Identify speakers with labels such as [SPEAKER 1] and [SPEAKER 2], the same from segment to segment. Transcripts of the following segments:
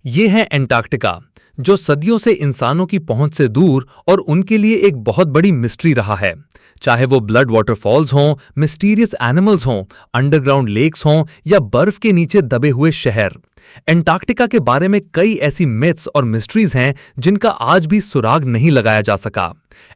[SPEAKER 1] ये है एंटार्क्टिका, जो सदियों से इंसानों की पहुंच से दूर और उनके लिए एक बहुत बड़ी मिस्ट्री रहा है। चाहे वो ब्लड वाटरफॉल्स हों, मिस्टीरियस एनिमल्स हों, अंडरग्राउंड लेक्स हों या बर्फ के नीचे दबे हुए शहर, एंटार्क्टिका के बारे में कई ऐसी मिथ्स और मिस्ट्रीज हैं जिनका आज भी सुराग नहीं लगाया जा सका।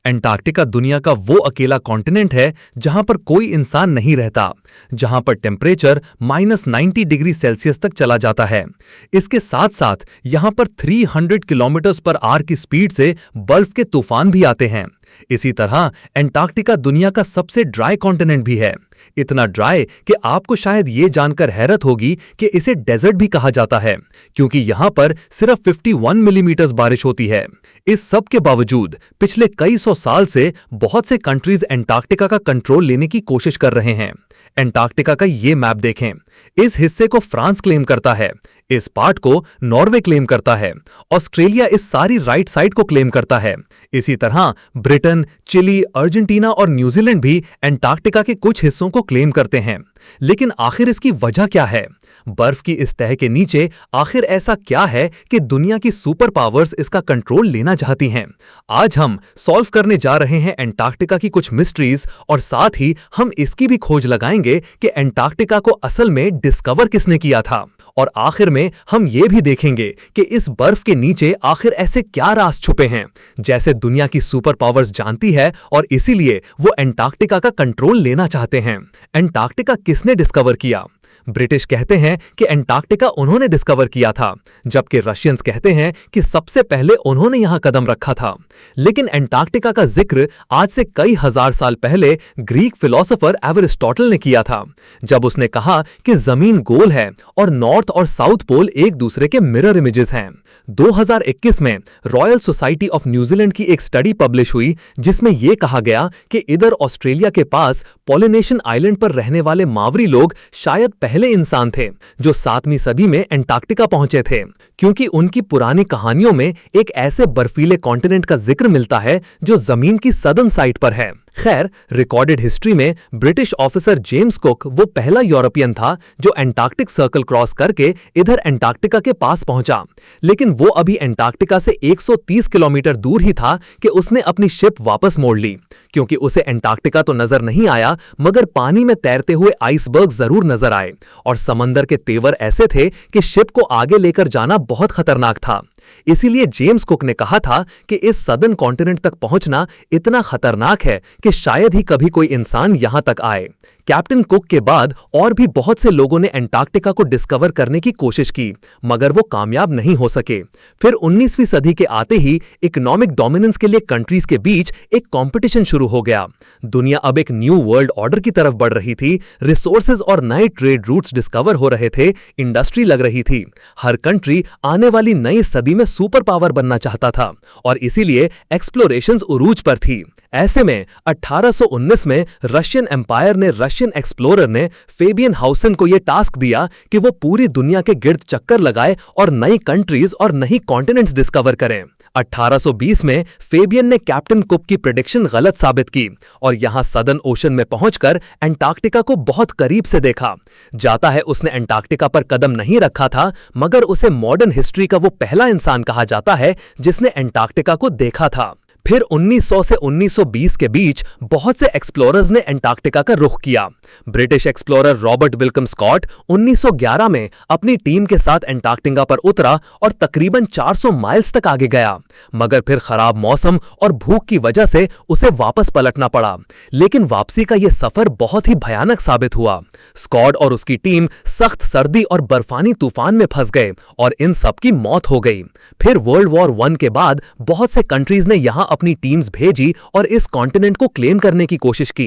[SPEAKER 1] एंटार्क्टिका दुनिया का वो अकेला कॉन्टिनेंट है जहां पर कोई इंसान नहीं रहता, जहां पर टेम्परेचर -90 डिग्री सेल्सियस तक चला जाता है। इसके साथ साथ यहां पर 300 किलोमीटर पर आवर की स्पीड से बर्फ के तूफान भी आते हैं। इसी तरह एंटार्क्टिका दुनिया का सबसे ड्राई कॉन्टिनेंट भी है, इतना ड्राई कि आपको शायद ये जानकर हैरत होगी कि इसे डेजर्ट भी कहा जाता है, क्योंकि यहां पर सिर्फ 51 मिलीमीटर बारिश होती है। इस सब के बावजूद पिछले कई सौ साल से बहुत से कंट्रीज एंटार्क्टिका का कंट्रोल लेने की कोशिश कर रहे हैं। एंटार्क्टिका का ये मैप देखें, इस हिस्से को फ्रांस क्लेम करता है, इस पार्ट को नॉर्वे क्लेम करता है, ऑस्ट्रेलिया इस सारी राइट साइड को क्लेम करता है। इसी तरह ब्रिटेन, चिली, अर्जेंटीना और न्यूजीलैंड भी एंटार्क्टिका के कुछ हिस्सों को क्लेम करते हैं। लेकिन आखिर इसकी वजह क्या है? बर्फ की इस तह के नीचे आखिर ऐसा क्या है कि दुनिया की सुपर पावर्स इसका कंट्रोल लेना चाहती हैं? आज हम सॉल्व करने जा रहे हैं एंटार्क्टिका की कुछ मिस्ट्रीज, और साथ ही हम इसकी भी खोज लगाएंगे कि एंटार्क्टिका को असल में डिस्कवर किसने किया था। और आखिर में हम ये भी देखेंगे कि इस बर्फ के नीचे आखिर ऐसे क्या राज छुपे हैं जैसे दुनिया की सुपर पावर्स जानती है, और इसीलिए वो एंटार्क्टिका का कंट्रोल लेना चाहते हैं। एंटार्क्टिका किसने डिस्कवर किया? ब्रिटिश कहते हैं कि एंटार्क्टिका उन्होंने डिस्कवर किया था, जबकि रशियंस कहते हैं कि सबसे पहले उन्होंने यहां कदम रखा था। लेकिन एंटार्क्टिका का जिक्र आज से कई हजार साल पहले ग्रीक फिलोसोफर एरिस्टोटल ने किया था, जब उसने कहा कि जमीन गोल है और नॉर्थ और साउथ पोल एक दूसरे के मिरर इमेजेस हैं। 2021 में रॉयल सोसाइटी ऑफ न्यूजीलैंड की एक स्टडी पब्लिश हुई, जिसमें यह कहा गया कि इधर ऑस्ट्रेलिया के पास पॉलिनेशियन आइलैंड पर रहने वाले मावरी लोग शायद पहले इंसान थे जो 7वीं सदी में एंटार्क्टिका पहुंचे थे, क्योंकि उनकी पुरानी कहानियों में एक ऐसे बर्फीले कॉन्टिनेंट का जिक्र मिलता है जो जमीन की सदर्न साइड पर है। खैर, रिकॉर्डेड हिस्ट्री में ब्रिटिश ऑफिसर जेम्स कुक वो पहला यूरोपियन था जो एंटार्क्टिक सर्कल क्रॉस करके इधर एंटार्क्टिका के पास पहुंचा। लेकिन वो अभी एंटार्क्टिका से 130 किलोमीटर दूर ही था कि उसने अपनी शिप वापस मोड़ ली, क्योंकि उसे एंटार्क्टिका तो नजर नहीं आया, मगर पानी में तैरते हुए आइसबर्ग जरूर नजर आए, और समंदर के तेवर ऐसे थे कि शिप को आगे लेकर जाना बहुत खतरनाक था। इसीलिए जेम्स कुक ने कहा था कि इस सदर्न कॉन्टिनेंट तक पहुंचना इतना खतरनाक है कि शायद ही कभी कोई इंसान यहां तक आए। कैप्टन कुक के बाद और भी बहुत से लोगों ने एंटार्क्टिका को डिस्कवर करने की कोशिश की, मगर वो कामयाब नहीं हो सके। फिर 19वीं सदी के आते ही इकोनॉमिक डोमिनेंस के लिए कंट्रीज के बीच एक कंपटीशन शुरू हो गया। दुनिया अब एक न्यू वर्ल्ड ऑर्डर की तरफ बढ़ रही थी, रिसोर्सेज और नए ट्रेड रूट्स डिस्कवर हो रहे थे, इंडस्ट्री लग रही थी। हर कंट्री आने वाली नई सदी में सुपर पावर बनना चाहता था, और इसीलिए एक्सप्लोरेशंस उरूज पर थी। ऐसे में 1819 में रशियन एम्पायर ने रशियन एक्सप्लोरर ने फेबियन हाउसन को यह टास्क दिया कि वो पूरी दुनिया के गिर्द चक्कर लगाए और नई कंट्रीज और नई कॉन्टिनेंट्स डिस्कवर करें। 1820 में फेबियन ने कैप्टन कुक की प्रेडिक्शन गलत साबित की और यहां सदर्न ओशन में पहुंचकर एंटार्क्टिका को बहुत करीब से देखा। जाता है उसने एंटार्क्टिका पर कदम नहीं रखा था, मगर उसे मॉडर्न हिस्ट्री का वो पहला इंसान कहा जाता है जिसने एंटार्क्टिका को देखा था। फिर 1900 से 1920 के बीच बहुत से एक्सप्लोरर्स ने एंटार्क्टिका का रुख किया। ब्रिटिश एक्सप्लोरर रॉबर्ट विल्कम स्कॉट 1911 में अपनी टीम के साथ एंटार्क्टिका पर उतरा और तकरीबन 400 माइल्स तक आगे गया, मगर फिर खराब मौसम और भूख की वजह से उसे वापस पलटना पड़ा। लेकिन वापसी का यह सफर बहुत ही भयानक साबित हुआ। स्कॉट और उसकी टीम सख्त सर्दी और बर्फानी तूफान में फंस गए और इन सब की मौत हो गई। फिर वर्ल्ड वॉर 1 के बाद बहुत से कंट्रीज ने यहां अपनी टीम्स भेजी और इस कॉन्टिनेंट को क्लेम करने की कोशिश की।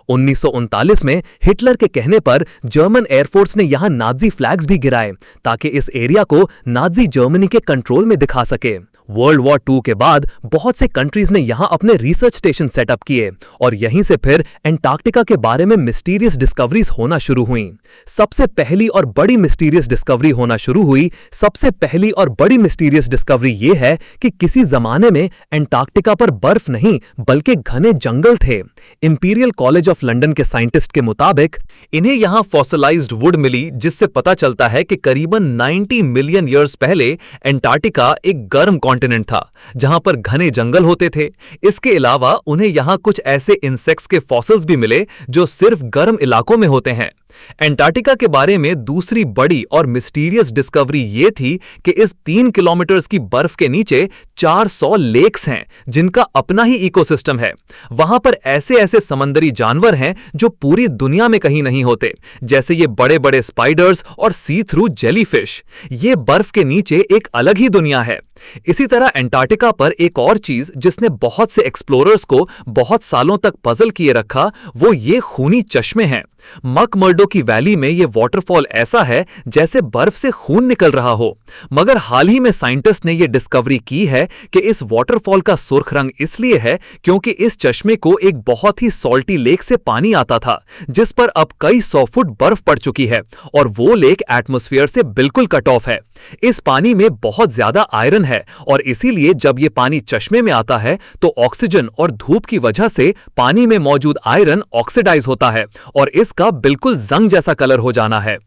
[SPEAKER 1] 1939 में हिटलर के कहने पर जर्मन एयरफोर्स ने यहां नाजी फ्लैग्स भी गिराए ताकि इस एरिया को नाजी जर्मनी के कंट्रोल में दिखा सके। वर्ल्ड वॉर 2 के बाद बहुत से कंट्रीज ने यहां अपने रिसर्च स्टेशन सेटअप किए और यहीं से फिर एंटार्क्टिका के बारे में मिस्टीरियस डिस्कवरीज होना शुरू हुई। सबसे पहली और बड़ी मिस्टीरियस डिस्कवरी ये है कि किसी जमाने में एंटार्क्टिका पर बर्फ नहीं बल्कि घने जंगल थे। इंपीरियल कॉलेज ऑफ लंदन के साइंटिस्ट के मुताबिक इन्हें यहां फॉसिलाइज्ड वुड मिली, जिससे पता चलता है कि करीबन 90 मिलियन ईयर्स पहले एंटार्क्टिका एक गर्म कॉन्टिनेंट था जहां पर घने जंगल होते थे। इसके अलावा उन्हें यहां कुछ ऐसे इंसेक्ट्स के फॉसिल्स भी मिले जो सिर्फ गर्म इलाकों में होते हैं। एंटार्क्टिका के बारे में दूसरी बड़ी और मिस्टीरियस डिस्कवरी यह थी कि इस 3 किलोमीटर की बर्फ के नीचे 400 लेक्स हैं जिनका अपना ही इकोसिस्टम है। वहां पर ऐसे ऐसे समंदरी जानवर हैं जो पूरी दुनिया में कहीं नहीं होते, जैसे ये बड़े बड़े स्पाइडर्स और सी थ्रू जेलीफिश। ये बर्फ के नीचे एक अलग ही दुनिया है। इसी तरह एंटार्क्टिका पर एक और चीज जिसने बहुत से एक्सप्लोरर्स को बहुत सालों तक पजल किए रखा, वो ये खूनी चश्मे हैं। मकमर्डो की वैली में ये वाटरफॉल ऐसा है जैसे बर्फ से खून निकल रहा हो। मगर हाल ही में साइंटिस्ट ने यह डिस्कवरी की है कि इस वाटरफॉल का सुर्ख रंग इसलिए है क्योंकि इस चश्मे को एक बहुत ही सॉल्टी लेक से पानी आता था जिस पर अब कई 100 फुट बर्फ पड़ चुकी है और वो लेक एटमॉस्फेयर से बिल्कुल कट ऑफ है। इस पानी में बहुत ज्यादा आयरन है और इसीलिए जब ये पानी चश्मे में आता है तो ऑक्सीजन और धूप की वजह से पानी में मौजूद आयरन ऑक्सीडाइज होता है और इसका बिल्कुल जंग जैसा कलर हो जाना है।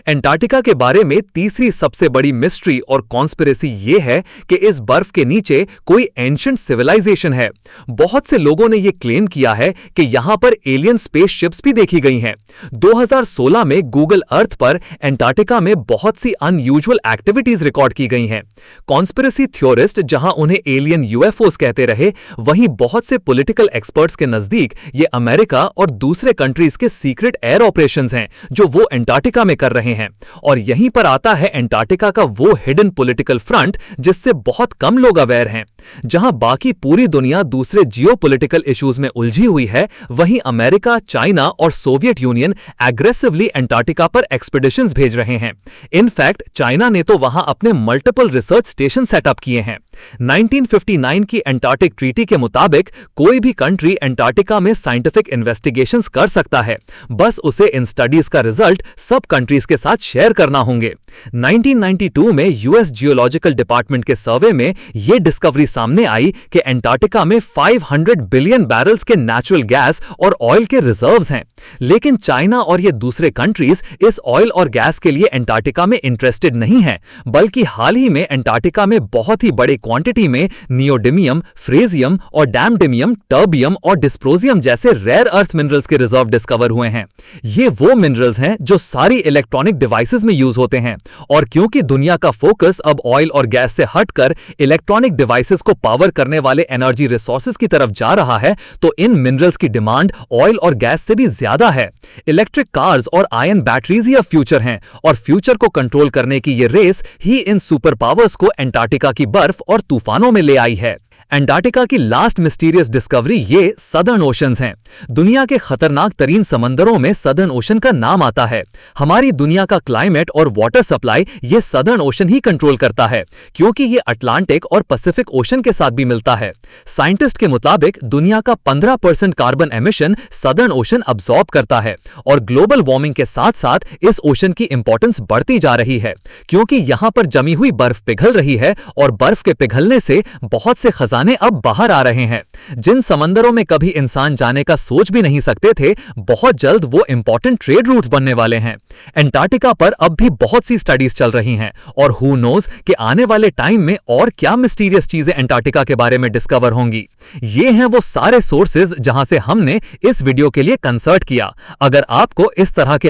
[SPEAKER 1] एंटार्क्टिका के बारे में तीसरी सबसे बड़ी मिस्ट्री और कॉन्स्पिरेसी यह है कि इस बर्फ के नीचे कोई एंशिएंट सिविलाइजेशन है। बहुत से लोगों ने यह क्लेम किया है कि यहां पर एलियन स्पेसशिप्स भी देखी गई हैं। 2016 में गूगल अर्थ पर एंटार्क्टिका में बहुत सी अनयूजुअल एक्टिविटीज रिकॉर्ड की गई हैं। कॉन्स्पिरेसी थ्योरिस्ट जहां उन्हें एलियन यूएफओस कहते रहे, वहीं बहुत से पॉलिटिकल एक्सपर्ट्स के नजदीक ये अमेरिका और दूसरे कंट्रीज के सीक्रेट एयर ऑपरेशंस हैं जो वो एंटार्क्टिका में कर रहे हैं। और यहीं पर आता है एंटार्क्टिका का वो हिडन पॉलिटिकल फ्रंट जिससे बहुत कम लोग अवेयर हैं। जहां बाकी पूरी दुनिया दूसरे जियोपॉलिटिकल इश्यूज में उलझी हुई है, वहीं अमेरिका, चाइना और सोवियत यूनियन एग्रेसिवली एंटार्क्टिका पर एक्सपीडिशंस भेज रहे हैं। इनफैक्ट चाइना ने तो वहां अपने मल्टीपल रिसर्च स्टेशन सेटअप किए हैं। 1959 की एंटार्क्टिक ट्रीटी के मुताबिक कोई भी कंट्री एंटार्क्टिका में साइंटिफिक इन्वेस्टिगेशंस कर सकता है, बस उसे इन स्टडीज का रिजल्ट सब कंट्रीज के साथ शेयर करना होंगे। 1992 में यूएस जियोलॉजिकल डिपार्टमेंट के सर्वे में यह डिस्कवरी सामने आई कि एंटार्क्टिका में 500 बिलियन बैरल्स के नेचुरल गैस और ऑयल के रिजर्व्स हैं। लेकिन चाइना और ये दूसरे कंट्रीज इस ऑयल और गैस के लिए एंटार्क्टिका में इंटरेस्टेड नहीं है, बल्कि हाल ही में एंटार्क्टिका में बहुत ही बड़े क्वांटिटी में नियोडिमियम, फ्रेजियम और डैमडिमियम, टर्बियम और डिस्प्रोजियम जैसे रेयर अर्थ मिनरल्स के रिजर्व डिस्कवर हुए हैं। ये वो मिनरल्स हैं जो सारी इलेक्ट्रॉनिक डिवाइसेस में यूज होते हैं और क्योंकि दुनिया का फोकस अब ऑयल और गैस से हटकर इलेक्ट्रॉनिक डिवाइसेस को पावर करने वाले एनर्जी रिसोर्सेज की तरफ जा रहा है, तो इन मिनरल्स की डिमांड ऑयल और गैस से भी ज्यादा है। इलेक्ट्रिक कार्स और आयन बैटरीज ही अब फ्यूचर हैं और फ्यूचर को कंट्रोल करने की ये रेस ही इन सुपर पावर्स को एंटार्क्टिका की बर्फ और तूफानों में ले आई है। एंटार्क्टिका की लास्ट मिस्टीरियस डिस्कवरी ये सदर्न ओशंस हैं। दुनिया के खतरनाक तरीन समंदरों में सदर्न ओशन का नाम आता है। हमारी दुनिया का क्लाइमेट और वाटर सप्लाई ये सदर्न ओशन ही कंट्रोल करता है, क्योंकि ये अटलांटिक और पैसिफिक ओशन के साथ भी मिलता है। साइंटिस्ट के मुताबिक दुनिया का 15% carbon emission southern ocean absorb करता है और ग्लोबल वार्मिंग के साथ साथ इस ओशन की इंपॉर्टेंस बढ़ती जा रही है, क्योंकि यहां पर जमी हुई बर्फ पिघल रही है और बर्फ के पिघलने से बहुत से खजाने अब बाहर आ रहे हैं। जिन समंदरों में कभी इंसान जाने का सोच भी नहीं सकते थे, बहुत जल्द वो इंपॉर्टेंट ट्रेड रूट्स बनने वाले हैं। एंटार्क्टिका पर अब भी बहुत सी स्टडीज चल रही हैं और हु नोज कि आने वाले टाइम में और क्या मिस्टीरियस चीजें एंटार्क्टिका के बारे में डिस्कवर होंगी। ये हैं वो सारे सोर्सेज जहां से हमने इस वीडियो के लिए कंसल्ट किया। अगर आपको इस तरह के